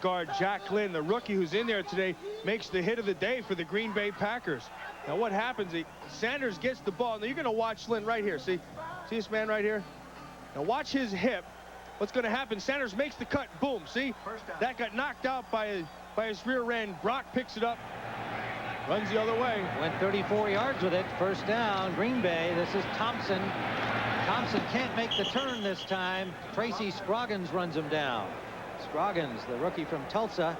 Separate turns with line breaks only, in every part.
guard, Jacke, the rookie who's in there today, makes the hit of the day for the Green Bay Packers. Now what happens, Sanders gets the ball. Now you're going to watch Lynn right here. See this man right here? Now watch his hip. What's going to happen? Sanders makes the cut. Boom. See? That got knocked out by his rear end. Brock picks it up. Runs the other way.
Went 34 yards with it. First down, Green Bay. This is Thompson. Thompson can't make the turn this time. Tracy Scroggins runs him down. Scroggins, the rookie from Tulsa,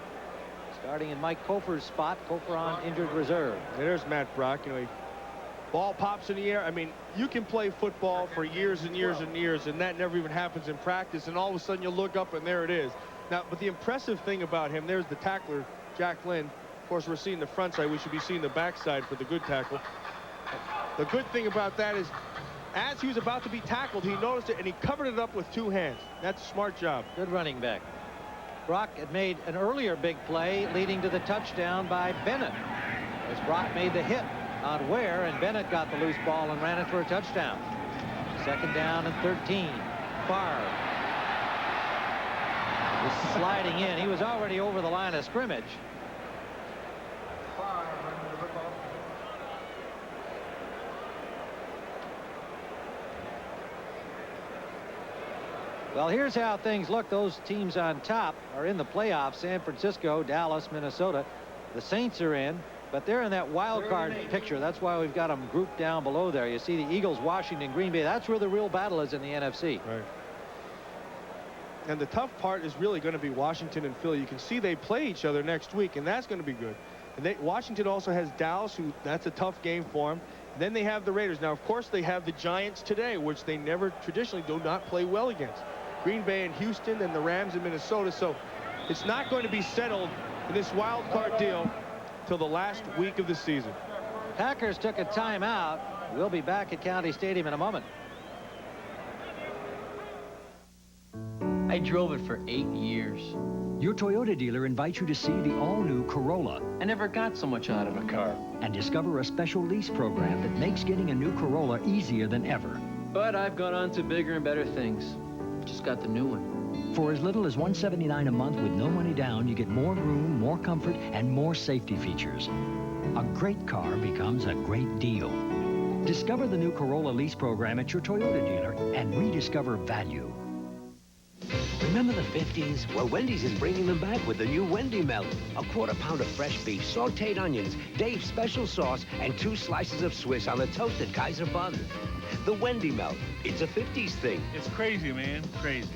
starting in Mike Kofer's spot. Kofer on injured reserve.
There's Matt Brock. You know, ball pops in the air. I mean, you can play football for years and years and years, and that never even happens in practice. And all of a sudden, you look up, and there it is. Now, but the impressive thing about him, there's the tackler, Jacke. Of course, we're seeing the front side. We should be seeing the back side for the good tackle. The good thing about that is, as he was about to be tackled, he noticed it, and he covered it up with 2 hands. That's a smart job.
Good running back. Brock had made an earlier big play leading to the touchdown by Bennett, as Brock made the hit on Ware, and Bennett got the loose ball and ran it for a touchdown. Second down and 13. Favre was sliding in. He was already over the line of scrimmage. Well, here's how things look. Those teams on top are in the playoffs. San Francisco, Dallas, Minnesota. The Saints are in, but they're in that wild card picture. That's why we've got them grouped down below there. You see the Eagles, Washington, Green Bay. That's where the real battle is in the NFC.
Right. And the tough part is really going to be Washington and Philly. You can see they play each other next week, and that's going to be good. And Washington also has Dallas, who that's a tough game for them. And then they have the Raiders. Now, of course, they have the Giants today, which they never traditionally do not play well against. Green Bay and Houston, and the Rams in Minnesota. So it's not going to be settled in this wild card deal till the last week of the season.
Packers took a timeout. We'll be back at County Stadium in a moment.
I drove it for 8 years.
Your Toyota dealer invites you to see the all-new Corolla.
I never got so much out of a car.
And discover a special lease program that makes getting a new Corolla easier than ever.
But I've gone on to bigger and better things. Just got the new one.
For as little as $179 a month with no money down, you get more room, more comfort, and more safety features. A great car becomes a great deal. Discover the new Corolla lease program at your Toyota dealer and rediscover value.
Remember the 50s? Well, Wendy's is bringing them back with the new Wendy Melt. A quarter-pound of fresh beef, sauteed onions, Dave's special sauce, and 2 slices of Swiss on the toasted Kaiser bun. The Wendy Melt. It's a 50s thing.
It's crazy, man. Crazy.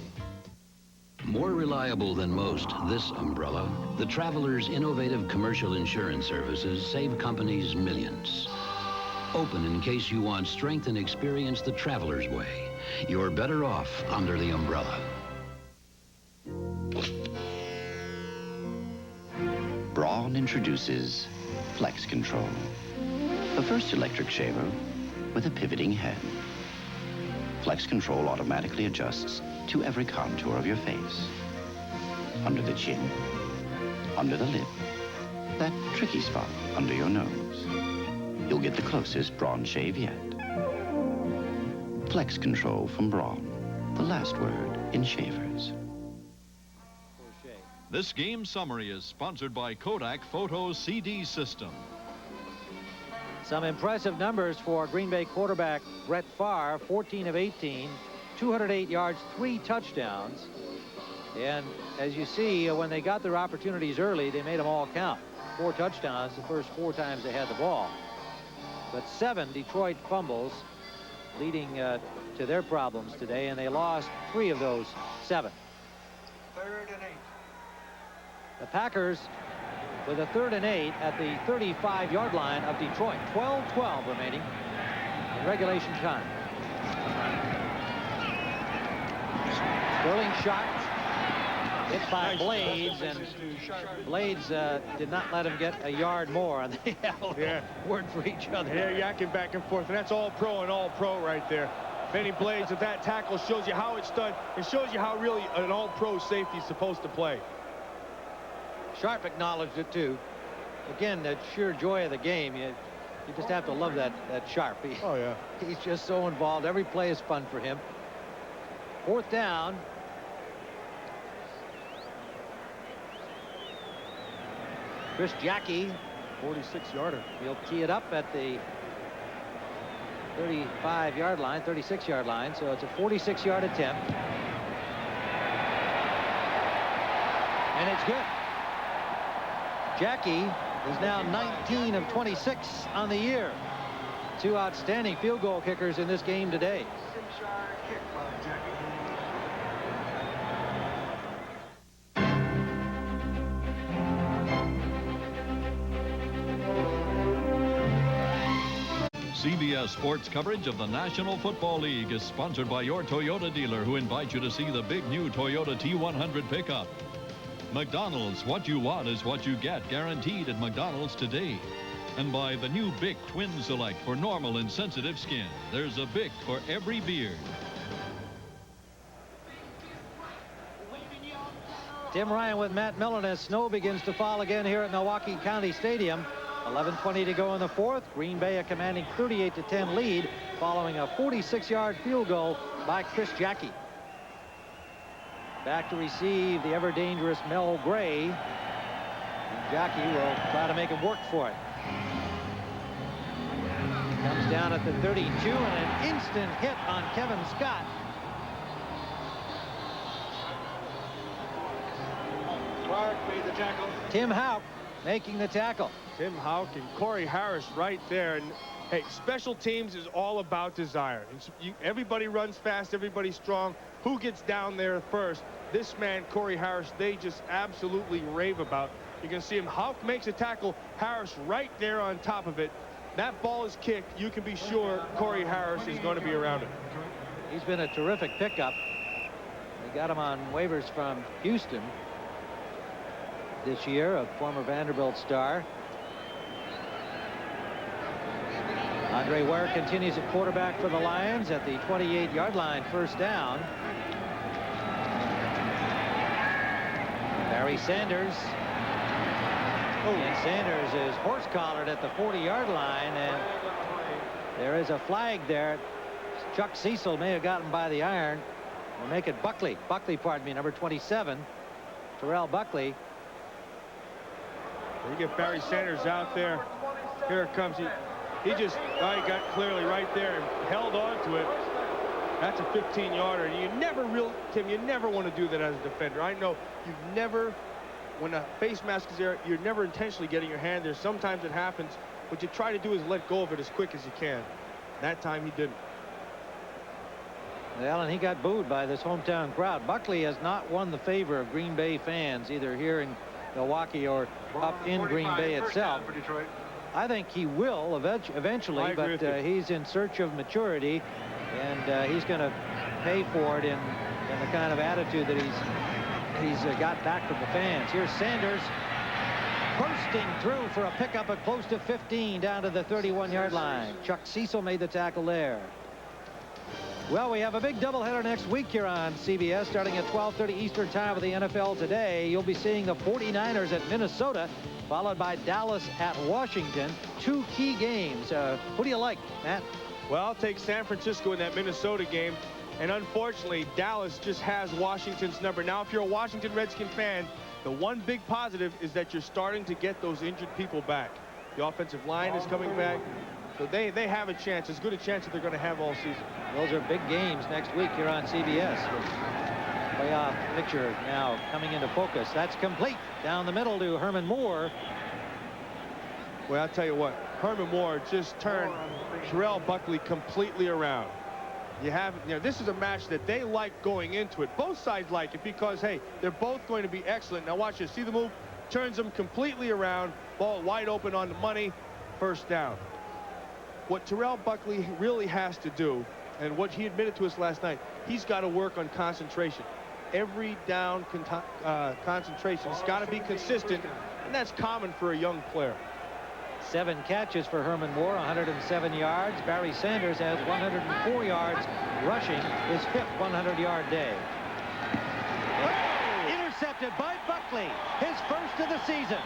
More reliable than most, this umbrella, the Traveler's innovative commercial insurance services save companies millions. Open in case you want strength and experience the Traveler's way. You're better off under the umbrella.
Braun introduces Flex Control, the first electric shaver with a pivoting head. Flex Control automatically adjusts to every contour of your face. Under the chin, under the lip, that tricky spot under your nose. You'll get the closest Braun shave yet. Flex Control from Braun, the last word in shavers.
This game summary is sponsored by Kodak Photo CD System.
Some impressive numbers for Green Bay quarterback Brett Favre, 14 of 18, 208 yards, 3 touchdowns. And as you see, when they got their opportunities early, they made them all count. 4 touchdowns the first 4 times they had the ball. But 7 Detroit fumbles, leading to their problems today, and they lost 3 of those 7.
3rd and 8.
The Packers with a 3rd and 8 at the 35-yard line of Detroit. 12-12 remaining in regulation time. Sterling shot hit by Blades, and Blades did not let him get a yard more, and they held word for each other.
Yeah, yakking back and forth, and that's all pro and all pro right there. Benny Blades at that tackle shows you how it's done. It shows you how really an all-pro safety is supposed to play.
Sharpe acknowledged it too. Again, the sheer joy of the game. You just have to love that Sharpe.
Oh yeah.
He's just so involved. Every play is fun for him. 4th down. Chris Jacke,
46-yarder.
he'll tee it up at the 35-yard line, 36-yard line, so it's a 46-yard attempt. And it's good. Jacke is now 19 of 26 on the year. Two outstanding field goal kickers in this game today.
CBS Sports coverage of the National Football League is sponsored by your Toyota dealer, who invites you to see the big new Toyota T100 pickup. McDonald's, what you want is what you get, guaranteed at McDonald's today. And by the new Bic Twin Select for normal and sensitive skin. There's a Bic for every beard.
Tim Ryan with Matt Millen as snow begins to fall again here at Milwaukee County Stadium. 11:20 to go in the fourth. Green Bay a commanding 38-10 lead following a 46-yard field goal by Chris Jacke. Back to receive the ever-dangerous Mel Gray. And Jacke will try to make him work for it. Comes down at the 32 and an instant hit on Kevin Scott.
Clark made the tackle.
Tim Houck making the tackle.
Tim Houck and Corey Harris right there. And hey, special teams is all about desire. Everybody runs fast, everybody's strong. Who gets down there first? This man, Corey Harris, they just absolutely rave about. You can see him. Houck makes a tackle. Harris right there on top of it. That ball is kicked. You can be sure Corey Harris is going to be around it.
He's been a terrific pickup. They got him on waivers from Houston this year, a former Vanderbilt star. Andre Ware continues at quarterback for the Lions at the 28-yard line, first down. Barry Sanders. And Sanders is horse-collared at the 40-yard line, and there is a flag there. Chuck Cecil may have gotten by the iron. We'll make it Buckley, pardon me, number 27, Darrell Buckley.
You get Barry Sanders out there. Here it comes. He just got clearly right there and held on to it. That's a 15-yarder. And Tim, you never want to do that as a defender. I know you've never, when a face mask is there, you're never intentionally getting your hand there. Sometimes it happens. What you try to do is let go of it as quick as you can. That time he didn't.
Well, and he got booed by this hometown crowd. Buckley has not won the favor of Green Bay fans, either here in Milwaukee or up in Green Bay itself. I think he will eventually, but he's in search of maturity, and he's going to pay for it in the kind of attitude that he's got back from the fans. Here's Sanders bursting through for a pickup at close to 15 down to the 31-yard line. Chuck Cecil made the tackle there. Well, we have a big doubleheader next week here on CBS, starting at 12:30 Eastern Time with the NFL Today. You'll be seeing the 49ers at Minnesota, followed by Dallas at Washington. Two key games. Who do you like, Matt?
Well, I'll take San Francisco in that Minnesota game. And unfortunately, Dallas just has Washington's number. Now, if you're a Washington Redskin fan, the one big positive is that you're starting to get those injured people back. The offensive line is coming back. So they have a chance, as good a chance that they're going to have all season.
Those are big games next week here on CBS. With playoff picture now coming into focus. That's complete down the middle to Herman Moore.
Well, I'll tell you what, Herman Moore just turned Darrell Buckley completely around. This is a match that they like going into it. Both sides like it because, hey, they're both going to be excellent. Now watch this. See the move? Turns them completely around. Ball wide open on the money. First down. What Darrell Buckley really has to do, and what he admitted to us last night, he's got to work on concentration. Every down concentration has got to be consistent, and that's common for a young player.
7 catches for Herman Moore, 107 yards. Barry Sanders has 104 yards rushing, his 5th 100-yard day. Intercepted by Buckley, his first of the season.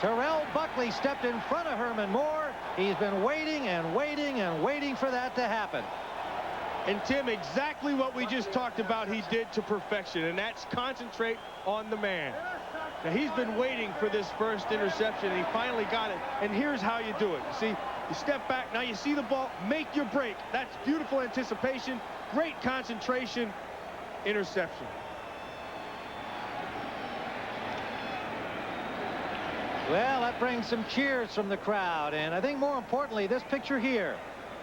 Darrell Buckley stepped in front of Herman Moore. He's been waiting and waiting and waiting for that to happen.
And Tim, exactly what we just talked about he did to perfection, and that's concentrate on the man. Now, he's been waiting for this first interception, and he finally got it. And here's how you do it. You see, you step back. Now you see the ball. Make your break. That's beautiful anticipation. Great concentration. Interception.
Well, that brings some cheers from the crowd. And I think more importantly, this picture here.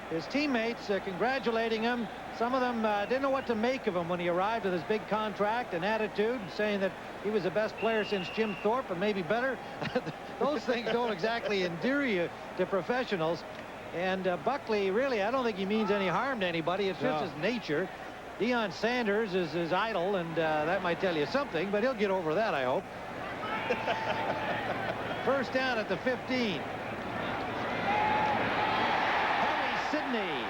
His teammates congratulating him. Some of them didn't know what to make of him when he arrived with his big contract and attitude, saying that he was the best player since Jim Thorpe and maybe better. Those things don't exactly endear you to professionals. And Buckley, really, I don't think he means any harm to anybody. It's just his nature. Deion Sanders is his idol, and that might tell you something, but he'll get over that, I hope. First down at the 15. Sydney.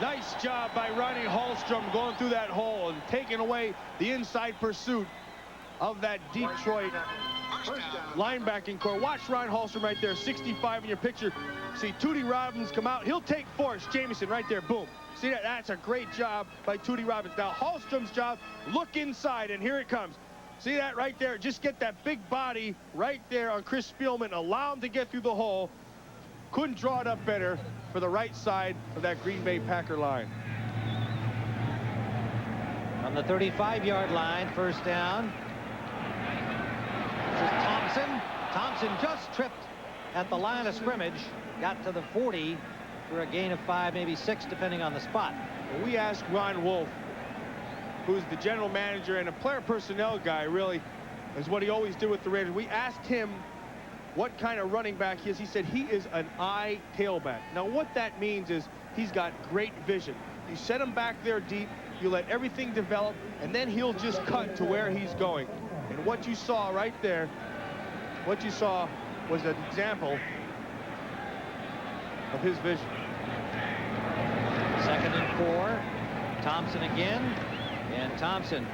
Nice job by Ronnie Hallstrom going through that hole and taking away the inside pursuit of that Detroit linebacking core. Watch Ron Hallstrom right there, 65 in your picture. See Tootie Robbins come out. He'll take Forrest Jamieson right there. Boom. See that? That's a great job by Tootie Robbins. Now Hallstrom's job, look inside, and here it comes. See that right there? Just get that big body right there on Chris Spielman. Allow him to get through the hole. Couldn't draw it up better for the right side of that Green Bay Packer line.
On the 35-yard line, first down. This is Thompson. Thompson just tripped at the line of scrimmage. Got to the 40 for a gain of 5, maybe 6, depending on the spot.
We asked Ron Wolf, who's the general manager and a player personnel guy, really, is what he always did with the Raiders. We asked him what kind of running back he is. He said he is an eye tailback. Now what that means is he's got great vision. You set him back there deep, you let everything develop, and then he'll just cut to where he's going. And what you saw right there, what you saw was an example of his vision.
2nd and 4. Thompson again. And Thompson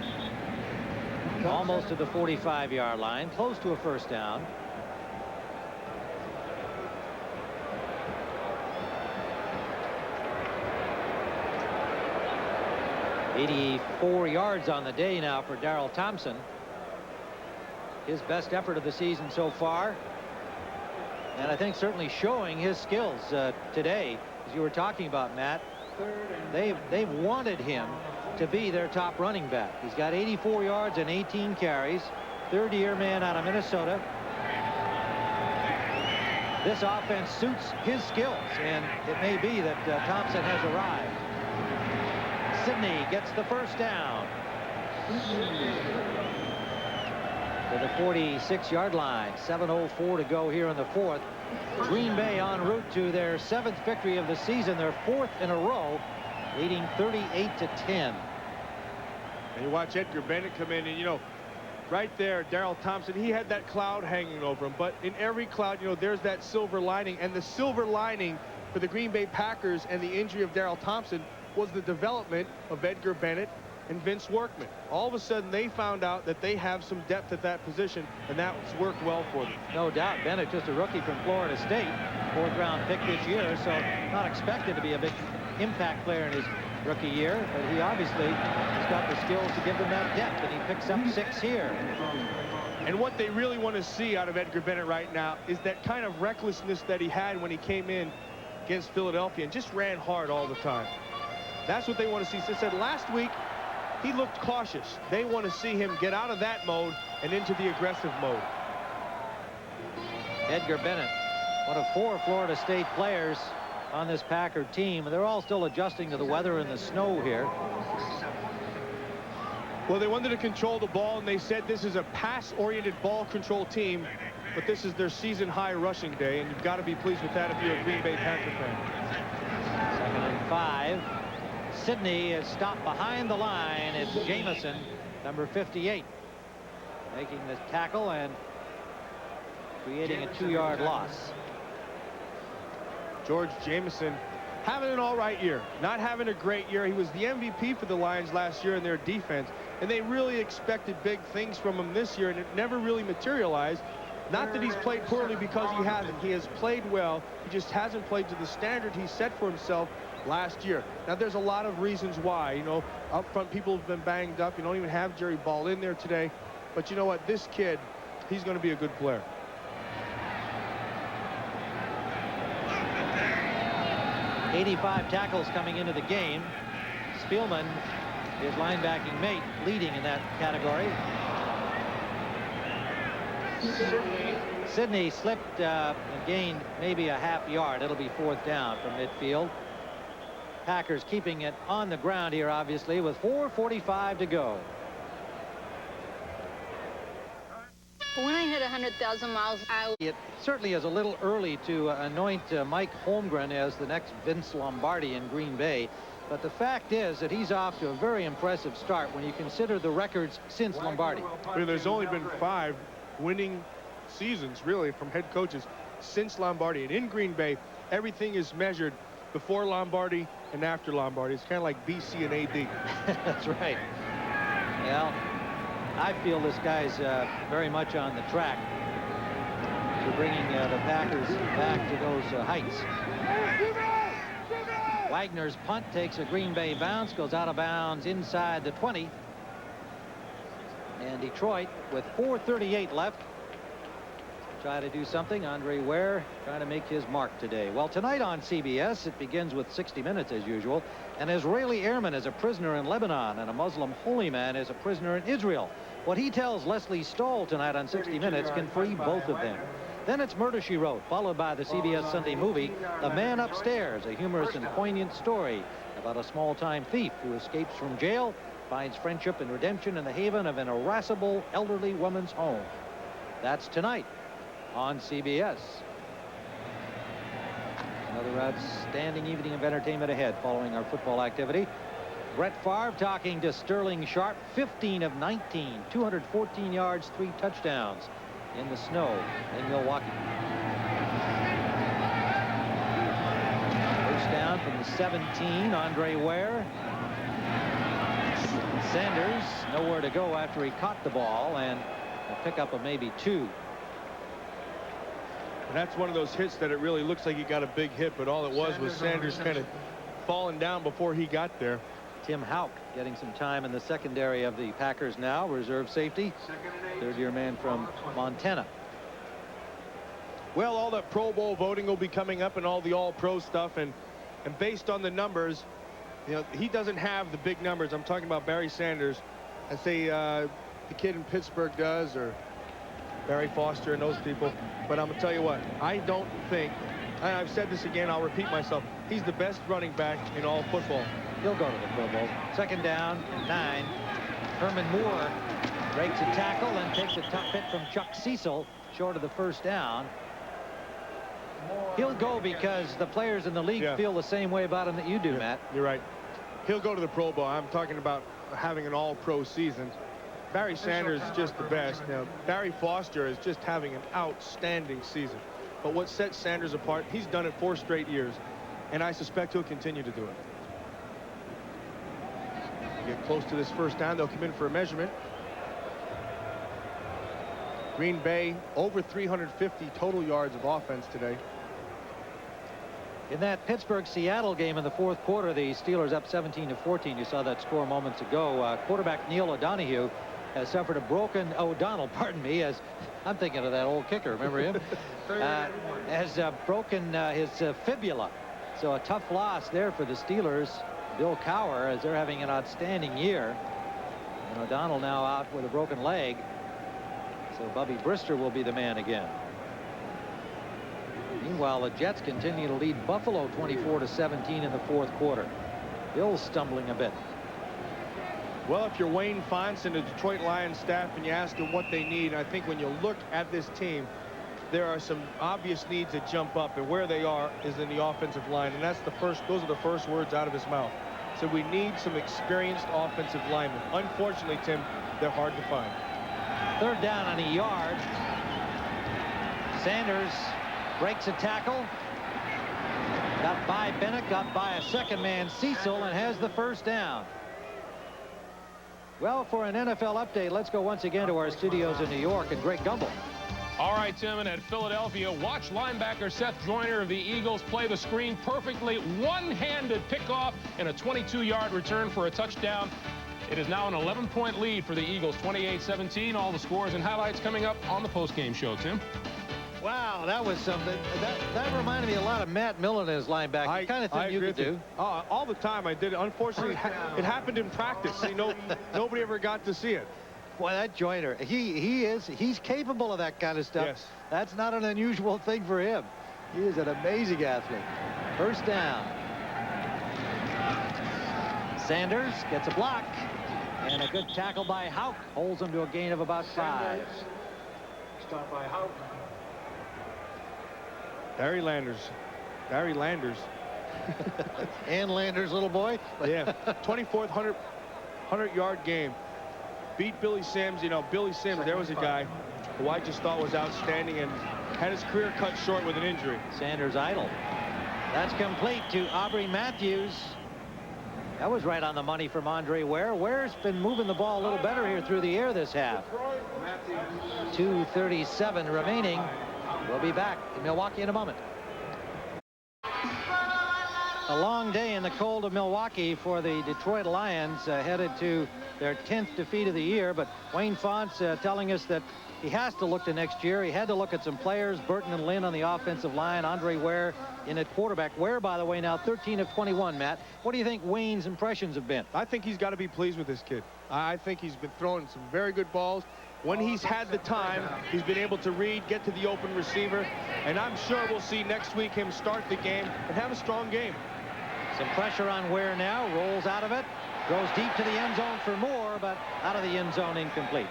almost to the 45-yard line, close to a first down. .84 yards on the day now for Darrell Thompson. His best effort of the season so far. And I think certainly showing his skills today, as you were talking about, Matt. They've wanted him to be their top running back. He's got 84 yards and 18 carries. Third-year man out of Minnesota. This offense suits his skills, and it may be that Thompson has arrived. Sydney gets the first down. To the 46-yard line. 7:04 to go here in the 4th. Green Bay en route to their 7th victory of the season, their 4th in a row, leading 38-10.
And you watch Edgar Bennett come in, and, you know, right there, Darrell Thompson, he had that cloud hanging over him. But in every cloud, you know, there's that silver lining. And the silver lining for the Green Bay Packers and the injury of Darrell Thompson was the development of Edgar Bennett and Vince Workman. All of a sudden, they found out that they have some depth at that position, and that's worked well for them.
No doubt. Bennett, just a rookie from Florida State, 4th-round pick this year, so not expected to be a big impact player in his rookie year, but he obviously has got the skills to give them that depth, and he picks up 6 here.
And what they really want to see out of Edgar Bennett right now is that kind of recklessness that he had when he came in against Philadelphia and just ran hard all the time. That's what they want to see. As I said, last week, he looked cautious. They want to see him get out of that mode and into the aggressive mode.
Edgar Bennett, one of 4 Florida State players on this Packer team. They're all still adjusting to the weather and the snow here.
Well, they wanted to control the ball, and they said this is a pass-oriented ball control team, but this is their season-high rushing day, and you've got to be pleased with that if you're a Green Bay Packer fan.
2nd and 5. Sydney is stopped behind the line. It's Jamison, number 58, making the tackle and creating a 2-yard loss.
George Jamison having an all-right year, not having a great year. He was the MVP for the Lions last year in their defense, and they really expected big things from him this year, and it never really materialized. Not that he's played poorly, because he hasn't. He has played well. He just hasn't played to the standard he set for himself last year. Now, there's a lot of reasons why. You know, up front, people have been banged up. You don't even have Jerry Ball in there today. But you know what? This kid, he's going to be a good player.
'85 tackles coming into the game. Spielman, his linebacking mate, leading in that category. Sidney slipped and gained maybe a half yard. It'll be 4th down from midfield. Packers keeping it on the ground here, obviously, with 4:45 to go.
When I hit 100,000 miles,
It certainly is a little early to anoint Mike Holmgren as the next Vince Lombardi in Green Bay. But the fact is that he's off to a very impressive start when you consider the records since Lombardi.
I mean, there's only been 5 winning seasons, really, from head coaches since Lombardi. And in Green Bay, everything is measured before Lombardi and after Lombardi. It's kind of like BC and AD.
That's right. Well, I feel this guy's very much on the track to bringing the Packers back to those heights. Wagner's punt takes a Green Bay bounce, goes out of bounds inside the 20. And Detroit, with 4:38 left, try to do something. Andre Ware trying to make his mark today. Well, tonight on CBS, it begins with 60 Minutes as usual. An Israeli airman is a prisoner in Lebanon, and a Muslim holy man is a prisoner in Israel. What he tells Leslie Stahl tonight on 60 Minutes can free both of them. Then it's Murder, She Wrote, followed by the CBS Sunday movie, The Man Upstairs, a humorous and poignant story about a small-time thief who escapes from jail, finds friendship and redemption in the haven of an irascible elderly woman's home. That's tonight on CBS. Another outstanding evening of entertainment ahead following our football activity. Brett Favre talking to Sterling Sharpe. 15 of 19, 214 yards, 3 touchdowns in the snow in Milwaukee. First down from the 17, Andre Ware. Sanders nowhere to go after he caught the ball, and a pickup of maybe 2.
And that's one of those hits that it really looks like he got a big hit, but all it was Sanders kind of falling down before he got there.
Tim Houck getting some time in the secondary of the Packers now, reserve safety, third-year man from Montana.
Well, all that Pro Bowl voting will be coming up and all the all-pro stuff, and based on the numbers, you know, he doesn't have the big numbers. I'm talking about Barry Sanders. I say the kid in Pittsburgh does, or Barry Foster and those people. But I'm gonna tell you what, I don't think, and I've said this again, I'll repeat myself, he's the best running back in all football.
He'll go to the Pro Bowl. Second down and 9. Herman Moore breaks a tackle and takes a tough hit from Chuck Cecil short of the first down. He'll go because the players in the league feel the same way about him that you do, Matt.
You're right. He'll go to the Pro Bowl. I'm talking about having an all-pro season. Barry Sanders is just the best. Now, Barry Foster is just having an outstanding season. But what sets Sanders apart, he's done it 4 straight years, and I suspect he'll continue to do it. Get close to this first down. They'll come in for a measurement. Green Bay over 350 total yards of offense today.
In that Pittsburgh-Seattle game in the 4th quarter, the Steelers up 17-14. You saw that score moments ago. Quarterback Neil O'Donohue has suffered a broken pardon me, as I'm thinking of that old kicker, remember him? Has broken his fibula. So a tough loss there for the Steelers. Bill Cowher, as they're having an outstanding year. And O'Donnell now out with a broken leg. So Bubby Brister will be the man again. Meanwhile, the Jets continue to lead Buffalo 24-17 in the 4th quarter. Bill's stumbling a bit.
Well, if you're Wayne Fontes and the Detroit Lions staff and you ask them what they need, I think when you look at this team, there are some obvious needs that jump up, and where they are is in the offensive line, and that's those are the first words out of his mouth. So we need some experienced offensive linemen. Unfortunately, Tim, they're hard to find.
Third down on a yard. Sanders breaks a tackle. Got by Bennett, got by a second man, Cecil, and has the first down. Well, for an NFL update, let's go once again to our studios in New York and Greg Gumbel.
All right, Tim, and at Philadelphia, watch linebacker Seth Joyner of the Eagles play the screen perfectly. One-handed pickoff and a 22-yard return for a touchdown. It is now an 11-point lead for the Eagles, 28-17. All the scores and highlights coming up on the postgame show, Tim.
Wow, that was something. That reminded me a lot of Matt Millen as linebacker. The kind of thing you could do.
All the time I did it. Unfortunately, it happened in practice. You know, nobody ever got to see it.
Boy, that Joyner, he's capable of that kind of stuff.
Yes.
That's not an unusual thing for him. He is an amazing athlete. First down. Sanders gets a block. And a good tackle by Houck. Holds him to a gain of about 5.
Stop by Houck.
Barry Landers.
And Landers' little boy.
Yeah. 24th 100-yard game. Beat Billy Sims. You know, Billy Sims, there was a guy who I just thought was outstanding and had his career cut short with an injury.
Sanders idle. That's complete to Aubrey Matthews. That was right on the money from Andre Ware. Ware's been moving the ball a little better here through the air this half. 2:37 remaining. We'll be back in Milwaukee in a moment. A long day in the cold of Milwaukee for the Detroit Lions, headed to their 10th defeat of the year. But Wayne Fonts telling us that he has to look to next year. He had to look at some players, Burton and Lynn on the offensive line, Andre Ware in at quarterback. Ware, by the way, now 13 of 21, Matt. What do you think Wayne's impressions have been?
I think he's got to be pleased with this kid. I think he's been throwing some very good balls. When he's had the time, he's been able to read, get to the open receiver. And I'm sure we'll see next week him start the game and have a strong game.
Some pressure on Ware now. Rolls out of it. Goes deep to the end zone for Moore, but out of the end zone, incomplete.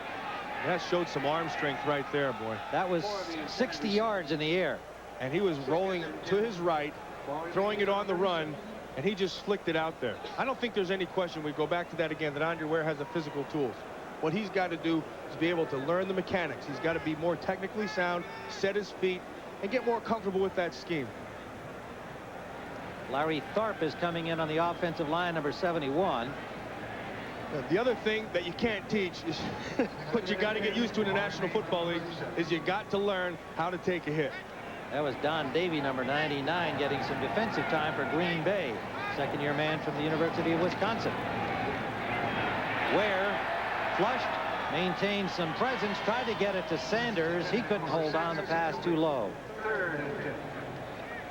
That showed some arm strength right there, boy.
That was 60 yards in the air.
And he was rolling to his right, throwing it on the run, and he just flicked it out there. I don't think there's any question, we go back to that again, that Andre Ware has the physical tools. What he's got to do is be able to learn the mechanics. He's got to be more technically sound, set his feet, and get more comfortable with that scheme.
Larry Tharp is coming in on the offensive line, number 71.
The other thing that you can't teach is what you got to get used to in the National Football League is you got to learn how to take a hit.
That was Don Davey, number 99, getting some defensive time for Green Bay. Second-year man from the University of Wisconsin. Ware flushed, maintained some presence, tried to get it to Sanders. He couldn't hold on. The pass too low.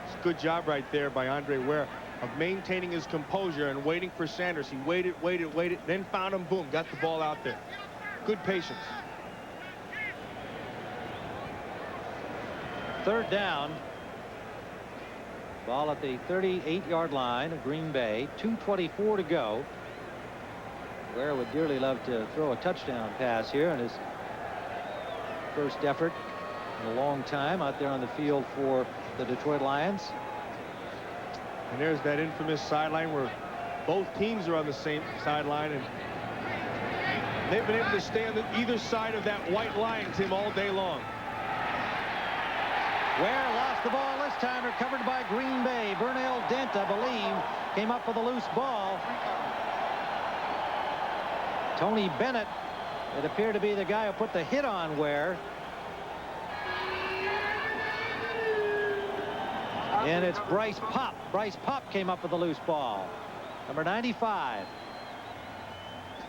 It's a good job right there by Andre Ware of maintaining his composure and waiting for Sanders. He waited, then found him, boom, got the ball out there. Good patience.
Third down. Ball at the 38-yard line of Green Bay. 2:24 to go. Ware would dearly love to throw a touchdown pass here in his first effort in a long time out there on the field for the Detroit Lions.
And there's that infamous sideline where both teams are on the same sideline, and they've been able to stay on either side of that white line, Tim, all day long.
Ware lost the ball this time, recovered by Green Bay. Bernal Dent, I believe, came up with a loose ball. Tony Bennett, it appeared to be the guy who put the hit on Ware. And it's Bryce Popp. Bryce Popp came up with a loose ball. Number 95.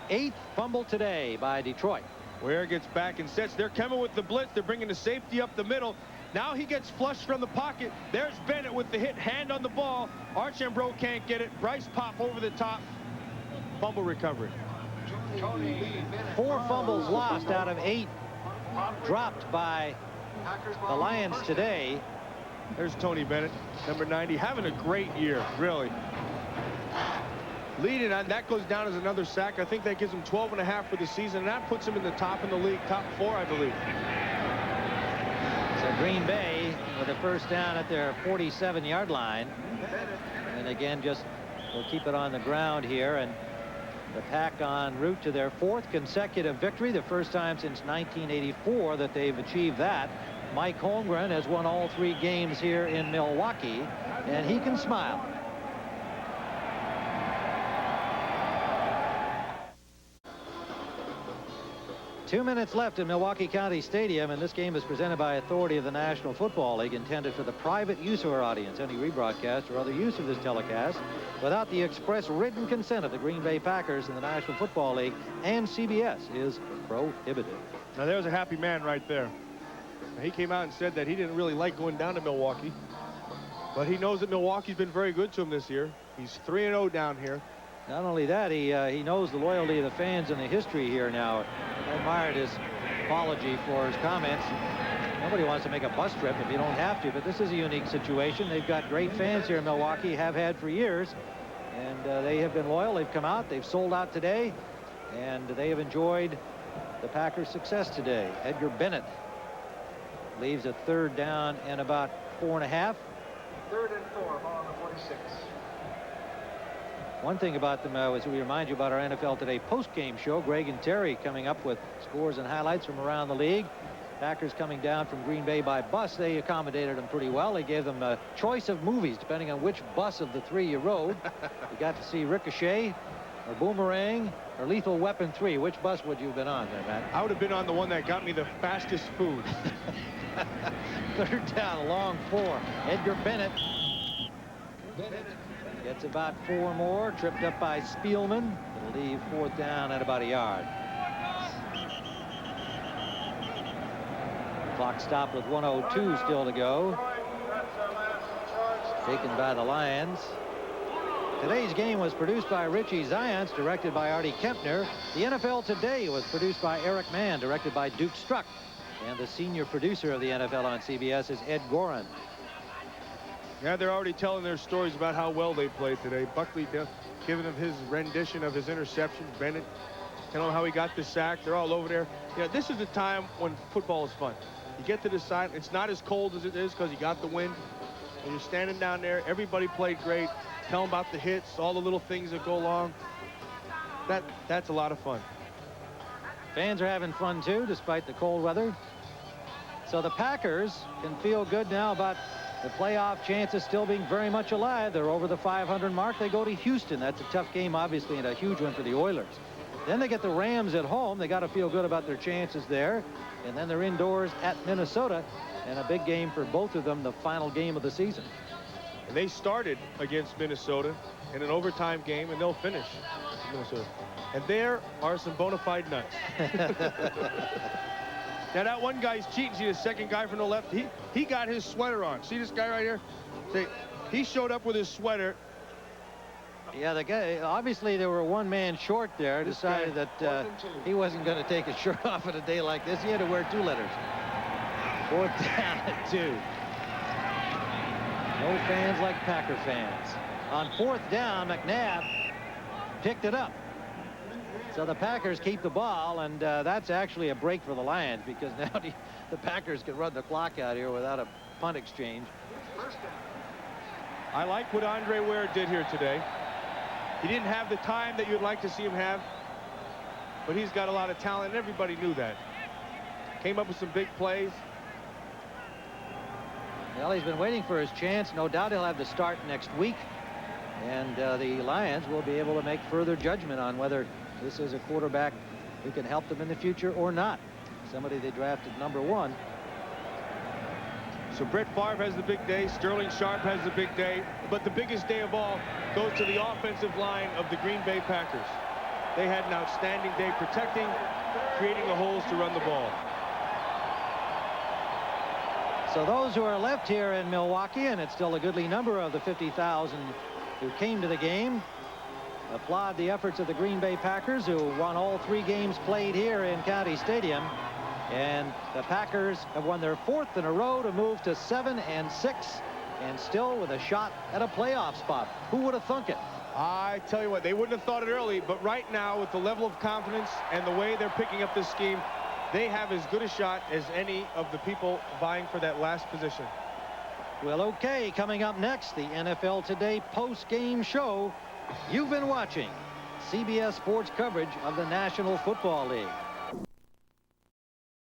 8th fumble today by Detroit.
Ware gets back and sets. They're coming with the blitz. They're bringing the safety up the middle. Now he gets flushed from the pocket. There's Bennett with the hit, hand on the ball. Archambault can't get it. Bryce Popp over the top. Fumble recovery.
4 fumbles lost out of 8 dropped by the Lions today.
There's Tony Bennett, number 90, having a great year, really. Leading on, that goes down as another sack. I think that gives him 12.5 for the season, and that puts him in the top in the league, top 4, I believe.
So Green Bay with a first down at their 47-yard line. And again, just will keep it on the ground here, and the Pack en route to their 4th consecutive victory, the first time since 1984 that they've achieved that. Mike Holmgren has won all 3 games here in Milwaukee, and he can smile. 2 minutes left in Milwaukee County Stadium, and this game is presented by authority of the National Football League, intended for the private use of our audience. Any rebroadcast or other use of this telecast without the express written consent of the Green Bay Packers and the National Football League and CBS is prohibited.
Now there's a happy man right there. He came out and said that he didn't really like going down to Milwaukee, but he knows that Milwaukee's been very good to him this year. He's 3-0 down here.
Not only that, he knows the loyalty of the fans and the history here now. I admired his apology for his comments. Nobody wants to make a bus trip if you don't have to, but this is a unique situation. They've got great fans here in Milwaukee, have had for years, and they have been loyal. They've come out, they've sold out today, and they have enjoyed the Packers' success today. Edgar Bennett leaves a 3rd down and about 4.5.
3rd and 4, ball on the 46.
One thing about them is we remind you about our NFL Today post-game show. Greg and Terry coming up with scores and highlights from around the league. Packers coming down from Green Bay by bus. They accommodated them pretty well. They gave them a choice of movies depending on which bus of the 3 you rode. You got to see Ricochet or Boomerang or Lethal Weapon 3. Which bus would you have been on there, Matt?
I would have been on the one that got me the fastest food.
3rd down, long 4. Edgar Bennett gets about 4 more, tripped up by Spielman. It'll leave 4th down at about a yard. Clock stopped with 1:02 still to go. Taken by the Lions. Today's game was produced by Richie Zients, directed by Artie Kempner. The NFL Today was produced by Eric Mann, directed by Duke Struck. And the senior producer of the NFL on CBS is Ed Gorin.
Yeah, they're already telling their stories about how well they played today. Buckley giving them his rendition of his interception. Bennett telling them how he got the sack. They're all over there. Yeah, this is the time when football is fun. You get to the side. It's not as cold as it is because you got the wind. And you're standing down there. Everybody played great. Tell them about the hits, all the little things that go along. That's a lot of fun.
Fans are having fun, too, despite the cold weather. So the Packers can feel good now about the playoff chances still being very much alive. They're over the 500 mark. They go to Houston. That's a tough game, obviously, and a huge one for the Oilers. Then they get the Rams at home. They got to feel good about their chances there. And then they're indoors at Minnesota. And a big game for both of them, the final game of the season.
And they started against Minnesota in an overtime game, and they'll finish Minnesota. And there are some bona fide nuts. Now that one guy's cheating. See the second guy from the left? He got his sweater on. See this guy right here? See, he showed up with his sweater.
Yeah, the guy, obviously there were one man short there. Decided that he wasn't going to take his shirt off on a day like this. He had to wear 2 letters. 4th down at 2. No fans like Packer fans. On 4th down, McNabb picked it up. So the Packers keep the ball, and that's actually a break for the Lions, because now the Packers can run the clock out here without a punt exchange.
I like what Andre Ware did here today. He didn't have the time that you'd like to see him have, but he's got a lot of talent, and everybody knew that. Came up with some big plays.
Well, he's been waiting for his chance. No doubt he'll have to start next week, and the Lions will be able to make further judgment on whether this is a quarterback who can help them in the future or not. Somebody they drafted #1.
So Brett Favre has the big day. Sterling Sharpe has the big day. But the biggest day of all goes to the offensive line of the Green Bay Packers. They had an outstanding day protecting, creating the holes to run the ball.
So those who are left here in Milwaukee, and it's still a goodly number of the 50,000 who came to the game, applaud the efforts of the Green Bay Packers, who won all 3 games played here in County Stadium. And the Packers have won their 4th in a row to move to 7-6, and still with a shot at a playoff spot. Who would have thunk it?
I tell you what, they wouldn't have thought it early, but right now with the level of confidence and the way they're picking up this scheme, they have as good a shot as any of the people vying for that last position.
Well, okay, coming up next, the NFL Today post-game show. You've been watching CBS Sports coverage of the National Football League.